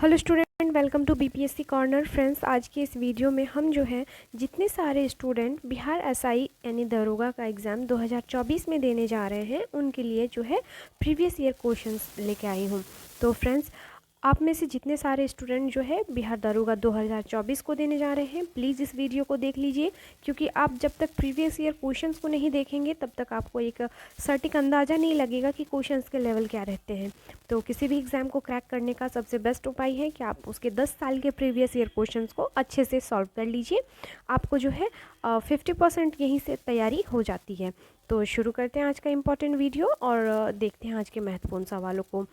Hello student, welcome to BPSC corner. Friends, आज की इस वीडियो में हम जो है जितने सारे स्टूडेंट बिहार एसआई यानी दरोगा का एग्ज़ाम 2024 में देने जा रहे हैं उनके लिए जो है प्रीवियस ईयर क्वेश्चंस लेके आई हूँ। तो फ्रेंड्स, आप में से जितने सारे स्टूडेंट जो है बिहार दरोगा 2024 को देने जा रहे हैं, प्लीज़ इस वीडियो को देख लीजिए, क्योंकि आप जब तक प्रीवियस ईयर क्वेश्चंस को नहीं देखेंगे तब तक आपको एक सटीक अंदाज़ा नहीं लगेगा कि क्वेश्चंस के लेवल क्या रहते हैं। तो किसी भी एग्ज़ाम को क्रैक करने का सबसे बेस्ट उपाय है कि आप उसके 10 साल के प्रीवियस ईयर क्वेश्चंस को अच्छे से सॉल्व कर लीजिए। आपको जो है 50% यहीं से तैयारी हो जाती है। तो शुरू करते हैं आज का इम्पॉर्टेंट वीडियो और देखते हैं आज के महत्वपूर्ण सवालों को।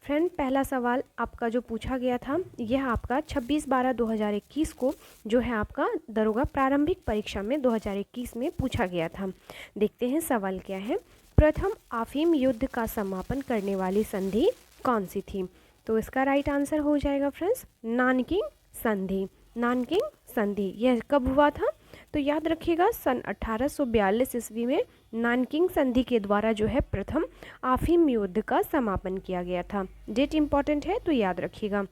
फ्रेंड, पहला सवाल आपका जो पूछा गया था यह आपका 26/12/2021 को जो है आपका दरोगा प्रारंभिक परीक्षा में 2021 में पूछा गया था। देखते हैं सवाल क्या है। प्रथम अफीम युद्ध का समापन करने वाली संधि कौन सी थी? तो इसका राइट आंसर हो जाएगा फ्रेंड्स नानकिंग संधि। नानकिंग संधि यह कब हुआ था? तो याद रखिएगा सन 1842 ईस्वी में नानकिंग संधि के द्वारा जो है प्रथम अफीम युद्ध का समापन किया गया था। डेट इंपॉर्टेंट है तो याद रखिएगा।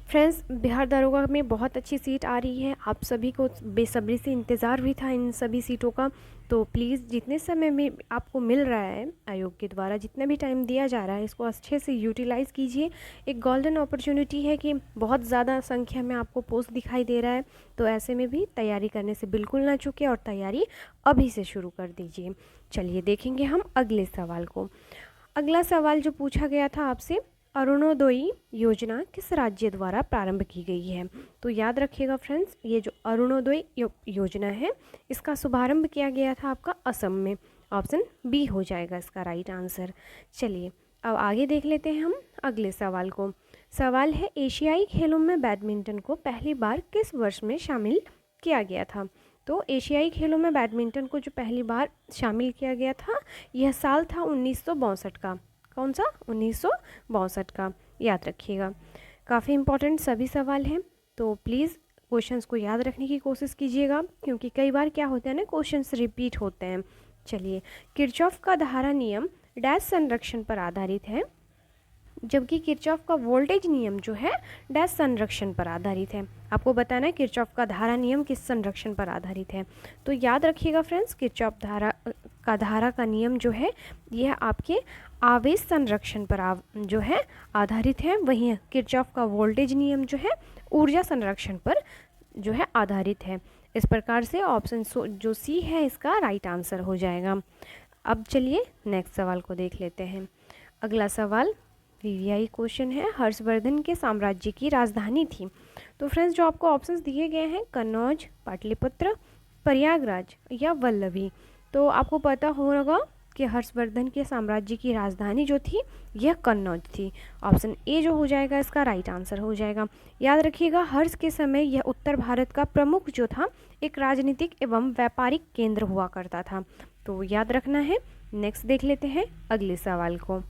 फ्रेंड्स, बिहार दरोगा में बहुत अच्छी सीट आ रही है, आप सभी को बेसब्री से इंतज़ार भी था इन सभी सीटों का। तो प्लीज़ जितने समय में आपको मिल रहा है आयोग के द्वारा जितना भी टाइम दिया जा रहा है इसको अच्छे से यूटिलाइज़ कीजिए। एक गोल्डन अपॉर्चुनिटी है कि बहुत ज़्यादा संख्या में आपको पोस्ट दिखाई दे रहा है, तो ऐसे में भी तैयारी करने से बिल्कुल ना चूकें और तैयारी अभी से शुरू कर दीजिए। चलिए देखेंगे हम अगले सवाल को। अगला सवाल जो पूछा गया था आपसे, अरुणोदय योजना किस राज्य द्वारा प्रारंभ की गई है? तो याद रखिएगा फ्रेंड्स, ये जो अरुणोदय योजना है इसका शुभारंभ किया गया था आपका असम में। ऑप्शन बी हो जाएगा इसका राइट आंसर। चलिए अब आगे देख लेते हैं हम अगले सवाल को। सवाल है, एशियाई खेलों में बैडमिंटन को पहली बार किस वर्ष में शामिल किया गया था? तो एशियाई खेलों में बैडमिंटन को जो पहली बार शामिल किया गया था यह साल था 1962 का। कौन सा? 1962 का। याद रखिएगा, काफ़ी इंपॉर्टेंट सभी सवाल हैं, तो प्लीज़ क्वेश्चंस को याद रखने की कोशिश कीजिएगा, क्योंकि कई बार क्या होता है ना, क्वेश्चंस रिपीट होते हैं। चलिए, किरचॉफ का धारा नियम डैश संरक्षण पर आधारित है, जबकि किरचॉफ का वोल्टेज नियम जो है डैश संरक्षण पर आधारित है। आपको बताना है किरचॉफ का धारा नियम किस संरक्षण पर आधारित है। तो याद रखिएगा फ्रेंड्स, किरचॉफ धारा का नियम जो है यह आपके आवेश संरक्षण पर जो है आधारित है। वहीं किरचॉफ का वोल्टेज नियम जो है ऊर्जा संरक्षण पर जो है आधारित है। इस प्रकार से ऑप्शन जो सी है इसका राइट आंसर हो जाएगा। अब चलिए नेक्स्ट सवाल को देख लेते हैं। अगला सवाल वीवीआई क्वेश्चन है, हर्षवर्धन के साम्राज्य की राजधानी थी। तो फ्रेंड्स, जो आपको ऑप्शंस दिए गए हैं कन्नौज, पाटलिपुत्र, प्रयागराज या वल्लभी, तो आपको पता होगा कि हर्षवर्धन के साम्राज्य की राजधानी जो थी यह कन्नौज थी। ऑप्शन ए जो हो जाएगा इसका राइट आंसर हो जाएगा। याद रखिएगा, हर्ष के समय यह उत्तर भारत का प्रमुख जो था एक राजनीतिक एवं व्यापारिक केंद्र हुआ करता था, तो याद रखना है। नेक्स्ट देख लेते हैं अगले सवाल को।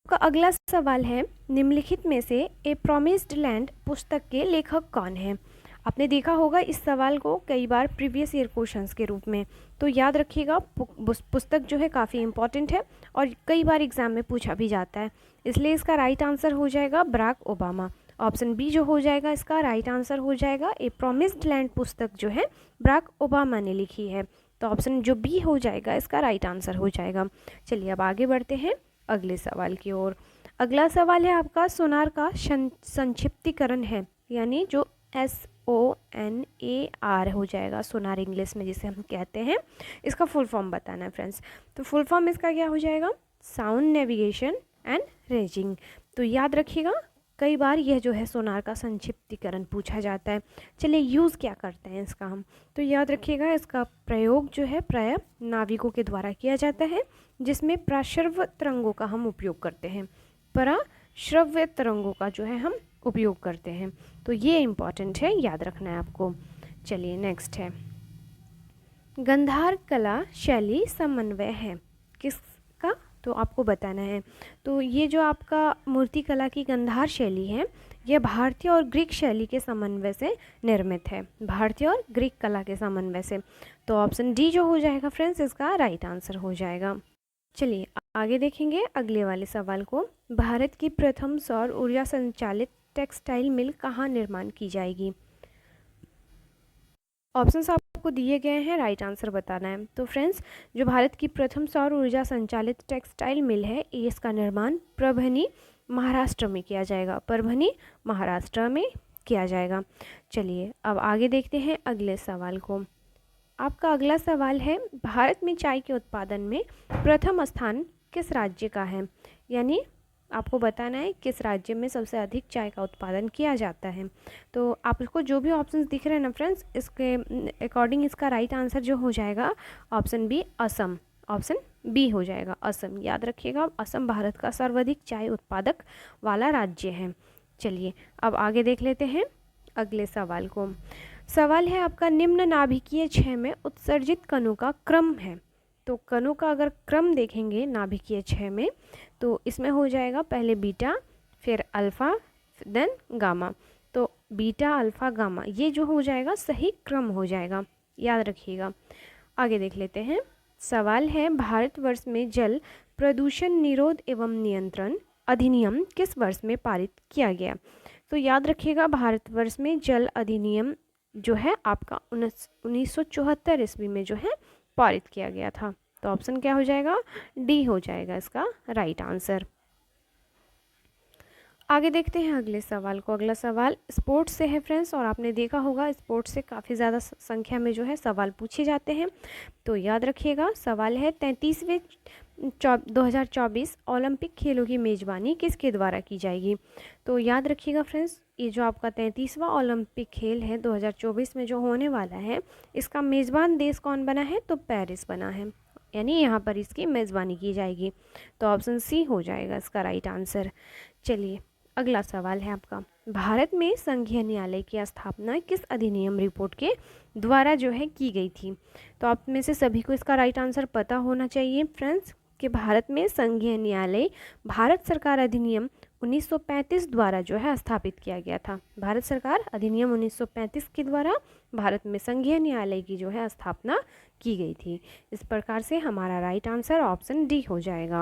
का अगला सवाल है, निम्नलिखित में से ए प्रोमिस्ड लैंड पुस्तक के लेखक कौन है? आपने देखा होगा इस सवाल को कई बार प्रीवियस ईयर क्वेश्चंस के रूप में, तो याद रखिएगा पुस्तक जो है काफ़ी इंपॉर्टेंट है और कई बार एग्जाम में पूछा भी जाता है, इसलिए इसका राइट आंसर हो जाएगा बराक ओबामा। ऑप्शन बी जो हो जाएगा इसका राइट आंसर हो जाएगा, ए प्रोमिस्ड लैंड पुस्तक जो है बराक ओबामा ने लिखी है, तो ऑप्शन जो बी हो जाएगा इसका राइट आंसर हो जाएगा। चलिए अब आगे बढ़ते हैं अगले सवाल की ओर। अगला सवाल है आपका, सोनार का संक्षिप्तीकरण है, यानी जो SONAR हो जाएगा, सोनार इंग्लिश में जिसे हम कहते हैं, इसका फुल फॉर्म बताना है फ्रेंड्स। तो फुल फॉर्म इसका क्या हो जाएगा? Sound navigation and ranging. तो याद रखिएगा, कई बार यह जो है सोनार का संक्षिप्तीकरण पूछा जाता है। चलिए यूज़ क्या करते हैं इसका हम, तो याद रखिएगा इसका प्रयोग जो है प्रायः नाविकों के द्वारा किया जाता है, जिसमें प्रश्रव्य तरंगों का हम उपयोग करते हैं। प्रश्रव्य तरंगों का जो है हम उपयोग करते हैं, तो ये इम्पॉर्टेंट है, याद रखना है आपको। चलिए नेक्स्ट है, गंधार कला शैली समन्वय है किसका? तो आपको बताना है। तो ये जो आपका मूर्ति कला की गंधार शैली है यह भारतीय और ग्रीक शैली के समन्वय से निर्मित है, भारतीय और ग्रीक कला के समन्वय से। तो ऑप्शन डी जो हो जाएगा फ्रेंड्स इसका राइट आंसर हो जाएगा। चलिए आगे देखेंगे अगले वाले सवाल को। भारत की प्रथम सौर ऊर्जा संचालित टेक्सटाइल मिल कहाँ निर्माण की जाएगी? ऑप्शंस आपको दिए गए हैं, राइट आंसर बताना है। तो फ्रेंड्स, जो भारत की प्रथम सौर ऊर्जा संचालित टेक्सटाइल मिल है, इसका निर्माण परभनी महाराष्ट्र में किया जाएगा। परभनी महाराष्ट्र में किया जाएगा। चलिए अब आगे देखते हैं अगले सवाल को। आपका अगला सवाल है, भारत में चाय के उत्पादन में प्रथम स्थान किस राज्य का है? यानी आपको बताना है किस राज्य में सबसे अधिक चाय का उत्पादन किया जाता है। तो आपको जो भी ऑप्शंस दिख रहे हैं ना फ्रेंड्स, इसके अकॉर्डिंग इसका राइट आंसर जो हो जाएगा option B, Assam. Option B हो जाएगा, असम। याद रखिएगा, असम भारत का सर्वाधिक चाय उत्पादक वाला राज्य है। चलिए अब आगे देख लेते हैं अगले सवाल को। सवाल है आपका, निम्न नाभिकीय क्षय में उत्सर्जित कणों का क्रम है। तो कणों का अगर क्रम देखेंगे नाभिकीय क्षय में, तो इसमें हो जाएगा पहले बीटा, फिर अल्फ़ा, देन गामा। तो बीटा, अल्फ़ा, गामा, ये जो हो जाएगा सही क्रम हो जाएगा, याद रखिएगा। आगे देख लेते हैं। सवाल है, भारतवर्ष में जल प्रदूषण निरोध एवं नियंत्रण अधिनियम किस वर्ष में पारित किया गया? तो याद रखिएगा, भारतवर्ष में जल अधिनियम जो है आपका 1974 ईस्वी में जो है पारित किया गया था। तो ऑप्शन क्या हो जाएगा? डी हो जाएगा इसका राइट आंसर। आगे देखते हैं अगले सवाल को। अगला सवाल स्पोर्ट्स से है फ्रेंड्स, और आपने देखा होगा स्पोर्ट्स से काफ़ी ज़्यादा संख्या में जो है सवाल पूछे जाते हैं। तो याद रखिएगा, सवाल है 33वें 2024 ओलंपिक खेलों की मेज़बानी किसके द्वारा की जाएगी? तो याद रखिएगा फ्रेंड्स, ये जो आपका 33वां ओलंपिक खेल है 2024 में जो होने वाला है, इसका मेज़बान देश कौन बना है? तो पेरिस बना है, यानी यहाँ पर इसकी मेज़बानी की जाएगी। तो ऑप्शन सी हो जाएगा इसका राइट आंसर। चलिए अगला सवाल है आपका, भारत में संघीय न्यायालय की स्थापना किस अधिनियम रिपोर्ट के द्वारा जो है की गई थी? तो आप में से सभी को इसका राइट आंसर पता होना चाहिए फ्रेंड्स, कि भारत में संघीय न्यायालय भारत सरकार अधिनियम 1935 द्वारा जो है स्थापित किया गया था। भारत सरकार अधिनियम 1935 के द्वारा भारत में संघीय न्यायालय की जो है स्थापना की गई थी। इस प्रकार से हमारा राइट आंसर ऑप्शन डी हो जाएगा।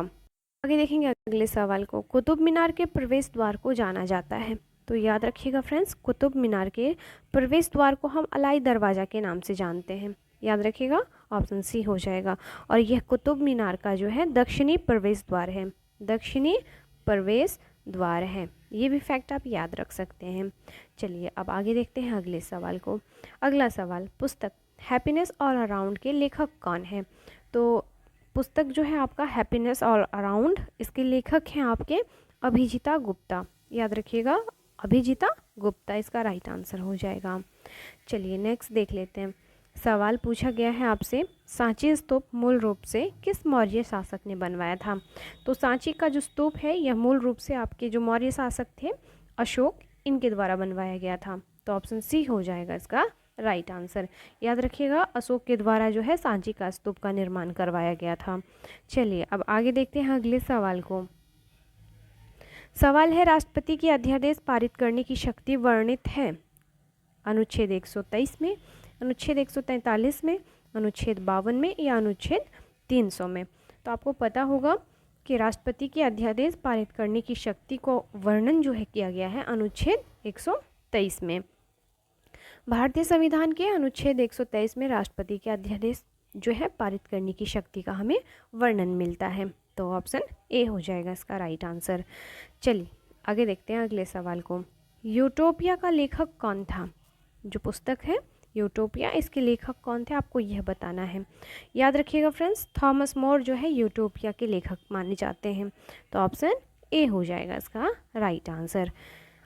आगे देखेंगे अगले सवाल को। कुतुब मीनार के प्रवेश द्वार को जाना जाता है। तो याद रखिएगा फ्रेंड्स, कुतुब मीनार के प्रवेश द्वार को हम अलाई दरवाज़ा के नाम से जानते हैं। याद रखिएगा, ऑप्शन सी हो जाएगा। और यह कुतुब मीनार का जो है दक्षिणी प्रवेश द्वार है, दक्षिणी प्रवेश द्वार है। ये भी फैक्ट आप याद रख सकते हैं। चलिए अब आगे देखते हैं अगले सवाल को। अगला सवाल, पुस्तक हैप्पीनेस ऑल अराउंड के लेखक कौन है? तो पुस्तक जो है आपका हैप्पीनेस ऑल अराउंड, इसके लेखक हैं आपके अभिजीता गुप्ता। याद रखिएगा, अभिजीता गुप्ता इसका राइट आंसर हो जाएगा। चलिए नेक्स्ट देख लेते हैं। सवाल पूछा गया है आपसे, सांची स्तूप मूल रूप से किस मौर्य शासक ने बनवाया था? तो सांची का जो स्तूप है यह मूल रूप से आपके जो मौर्य शासक थे अशोक, इनके द्वारा बनवाया गया था। तो ऑप्शन सी हो जाएगा इसका राइट आंसर। याद रखिएगा, अशोक के द्वारा जो है सांची का स्तूप का निर्माण करवाया गया था। चलिए अब आगे देखते हैं अगले सवाल को। सवाल है, राष्ट्रपति की अध्यादेश पारित करने की शक्ति वर्णित है अनुच्छेद 123 में, अनुच्छेद 143 में, अनुच्छेद 52 में या अनुच्छेद 300 में? तो आपको पता होगा कि राष्ट्रपति की अध्यादेश पारित करने की शक्ति को वर्णन जो है किया गया है अनुच्छेद 123 में। भारतीय संविधान के अनुच्छेद 123 में राष्ट्रपति के अध्यादेश जो है पारित करने की शक्ति का हमें वर्णन मिलता है। तो ऑप्शन ए हो जाएगा इसका राइट आंसर। चलिए आगे देखते हैं अगले सवाल को। यूटोपिया का लेखक कौन था? जो पुस्तक है यूटोपिया, इसके लेखक कौन थे आपको यह बताना है। याद रखिएगा फ्रेंड्स, थॉमस मोर जो है यूटोपिया के लेखक माने जाते हैं। तो ऑप्शन ए हो जाएगा इसका राइट आंसर।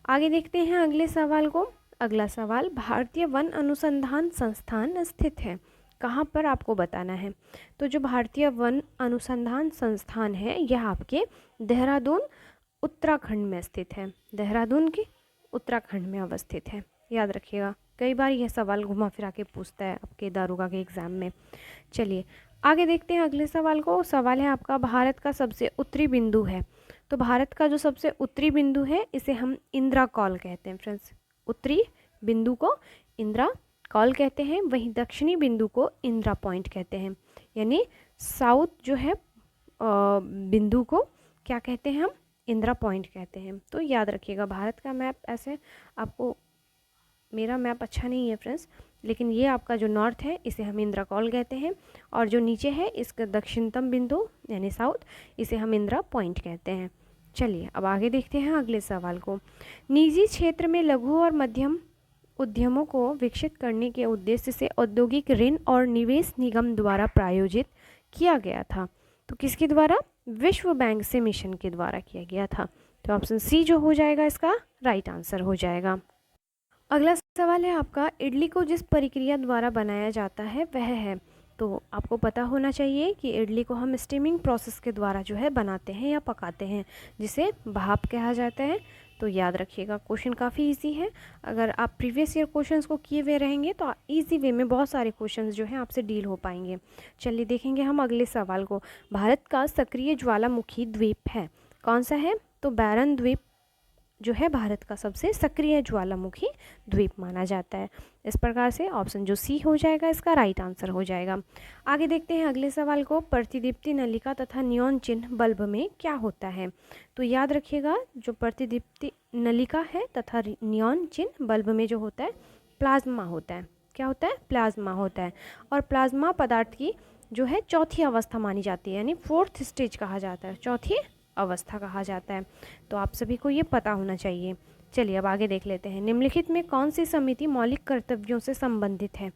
आगे देखते हैं अगले सवाल को। अगला सवाल, भारतीय वन अनुसंधान संस्थान स्थित है कहाँ पर? आपको बताना है। तो जो भारतीय वन अनुसंधान संस्थान है यह आपके देहरादून उत्तराखंड में स्थित है। देहरादून के उत्तराखंड में अवस्थित है। याद रखिएगा, कई बार यह सवाल घुमा फिरा के पूछता है आपके दारोगा के एग्ज़ाम में। चलिए आगे देखते हैं अगले सवाल को। सवाल है आपका, भारत का सबसे उत्तरी बिंदु है। तो भारत का जो सबसे उत्तरी बिंदु है इसे हम इंदिरा कॉल कहते हैं फ्रेंड्स। उत्तरी बिंदु को इंदिरा कॉल कहते हैं, वहीं दक्षिणी बिंदु को इंदिरा पॉइंट कहते हैं। यानी साउथ जो है बिंदु को क्या कहते हैं हम? इंदिरा पॉइंट कहते हैं। तो याद रखिएगा, भारत का मैप ऐसे आपको, मेरा मैप अच्छा नहीं है फ्रेंड्स, लेकिन ये आपका जो नॉर्थ है इसे हम इंदिरा कॉल कहते हैं, और जो नीचे है इसका दक्षिणतम बिंदु यानी साउथ, इसे हम इंदिरा पॉइंट कहते हैं। चलिए अब आगे देखते हैं अगले सवाल को। निजी क्षेत्र में लघु और मध्यम उद्यमों को विकसित करने के उद्देश्य से औद्योगिक ऋण और निवेश निगम द्वारा प्रायोजित किया गया था। तो किसके द्वारा? विश्व बैंक से मिशन के द्वारा किया गया था। तो ऑप्शन सी जो हो जाएगा इसका राइट आंसर हो जाएगा। अगला सवाल है आपका, इडली को जिस प्रक्रिया द्वारा बनाया जाता है वह है। तो आपको पता होना चाहिए कि इडली को हम स्टीमिंग प्रोसेस के द्वारा जो है बनाते हैं या पकाते हैं, जिसे भाप कहा जाता है। तो याद रखिएगा, क्वेश्चन काफ़ी इजी है। अगर आप प्रीवियस ईयर क्वेश्चंस को किए हुए रहेंगे तो इजी वे में बहुत सारे क्वेश्चंस जो हैं आपसे डील हो पाएंगे। चलिए देखेंगे हम अगले सवाल को। भारत का सक्रिय ज्वालामुखी द्वीप है, कौन सा है? तो बैरन द्वीप जो है भारत का सबसे सक्रिय ज्वालामुखी द्वीप माना जाता है। इस प्रकार से ऑप्शन जो सी हो जाएगा इसका राइट आंसर हो जाएगा। आगे देखते हैं अगले सवाल को। प्रतिदीप्ति नलिका तथा नियॉन चिन्ह बल्ब में क्या होता है? तो याद रखिएगा, जो प्रतिदीप्ति नलिका है तथा नियॉन चिन्ह बल्ब में जो होता है प्लाज्मा होता है। क्या होता है? प्लाज्मा होता है। और प्लाज्मा पदार्थ की जो है चौथी अवस्था मानी जाती है, यानी फोर्थ स्टेज कहा जाता है, चौथी अवस्था कहा जाता है। तो आप सभी को ये पता होना चाहिए। चलिए अब आगे देख लेते हैं। निम्नलिखित में कौन सी समिति मौलिक कर्तव्यों से संबंधित है?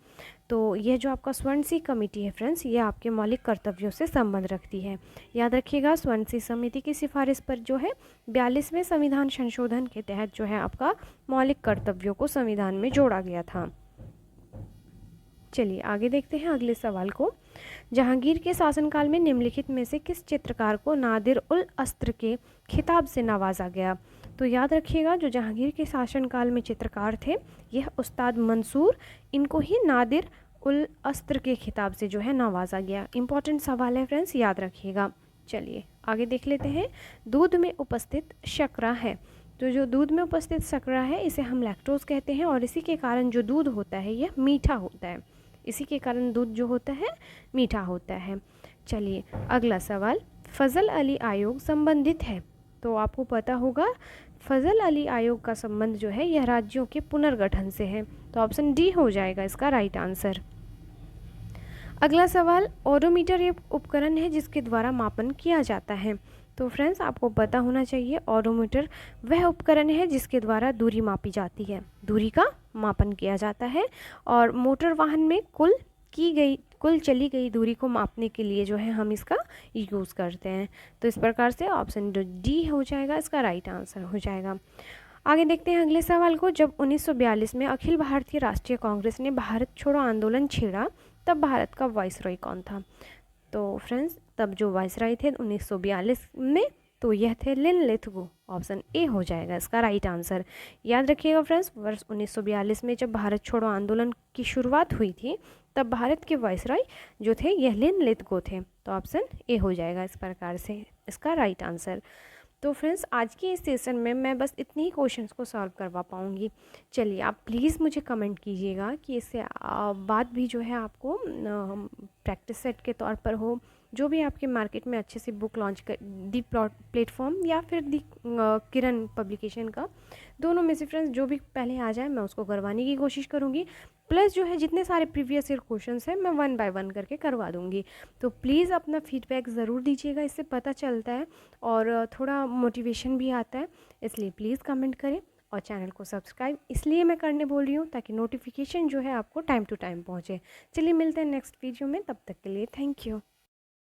तो यह जो आपका स्वर्ण सिंह कमेटी है फ्रेंड्स, ये आपके मौलिक कर्तव्यों से संबंध रखती है। याद रखिएगा, स्वर्ण सिंह समिति की सिफारिश पर जो है 42वें संविधान संशोधन के तहत जो है आपका मौलिक कर्तव्यों को संविधान में जोड़ा गया था। चलिए आगे देखते हैं अगले सवाल को। जहांगीर के शासनकाल में निम्नलिखित में से किस चित्रकार को नादिर उल अस्त्र के खिताब से नवाजा गया? तो याद रखिएगा, जो जहांगीर के शासनकाल में चित्रकार थे यह उस्ताद मंसूर, इनको ही नादिर उल अस्त्र के खिताब से जो है नवाजा गया। इंपॉर्टेंट सवाल है फ्रेंड्स, याद रखिएगा। चलिए आगे देख लेते हैं। दूध में उपस्थित शर्करा है, तो जो दूध में उपस्थित शर्करा है इसे हम लैक्टोज कहते हैं, और इसी के कारण जो दूध होता है यह मीठा होता है। इसी के कारण दूध जो होता है मीठा होता है। चलिए अगला सवाल, फजल अली आयोग संबंधित है। तो आपको पता होगा फजल अली आयोग का संबंध जो है यह राज्यों के पुनर्गठन से है। तो ऑप्शन डी हो जाएगा इसका राइट आंसर। अगला सवाल, ओडोमीटर एक उपकरण है जिसके द्वारा मापन किया जाता है। तो फ्रेंड्स आपको पता होना चाहिए, ओडोमीटर वह उपकरण है जिसके द्वारा दूरी मापी जाती है, दूरी का मापन किया जाता है। और मोटर वाहन में कुल चली गई दूरी को मापने के लिए जो है हम इसका यूज़ करते हैं। तो इस प्रकार से ऑप्शन डी हो जाएगा इसका राइट आंसर हो जाएगा। आगे देखते हैं अगले सवाल को। जब 1942 में अखिल भारतीय राष्ट्रीय कांग्रेस ने भारत छोड़ो आंदोलन छेड़ा तब भारत का वाइसरॉय कौन था? तो फ्रेंड्स तब जो वाइसरॉय थे 1942 में, तो यह थे लिनलिथगो। ऑप्शन ए हो जाएगा इसका राइट आंसर। याद रखिएगा फ्रेंड्स, वर्ष 1942 में जब भारत छोड़ो आंदोलन की शुरुआत हुई थी तब भारत के वाइसरॉय जो थे यह लिनलिथगो थे। तो ऑप्शन ए हो जाएगा इस प्रकार से इसका राइट आंसर। तो फ्रेंड्स आज के इस सेशन में मैं बस इतनी ही क्वेश्चंस को सॉल्व करवा पाऊँगी। चलिए आप प्लीज़ मुझे कमेंट कीजिएगा कि इससे बाद भी जो है आपको प्रैक्टिस सेट के तौर पर हो, जो भी आपके मार्केट में अच्छे से बुक लॉन्च कर दी प्लेटफॉर्म या फिर दी किरण पब्लिकेशन का, दोनों में से फ्रेंड्स जो भी पहले आ जाए मैं उसको करवाने की कोशिश करूँगी। प्लस जो है जितने सारे प्रीवियस ईयर क्वेश्चंस हैं मैं 1 बाय 1 करके करवा दूँगी। तो प्लीज़ अपना फीडबैक ज़रूर दीजिएगा, इससे पता चलता है और थोड़ा मोटिवेशन भी आता है। इसलिए प्लीज़ कमेंट करें और चैनल को सब्सक्राइब इसलिए मैं करने बोल रही हूँ ताकि नोटिफिकेशन जो है आपको टाइम टू टाइम पहुँचे। चलिए मिलते हैं नेक्स्ट वीडियो में, तब तक के लिए थैंक यू।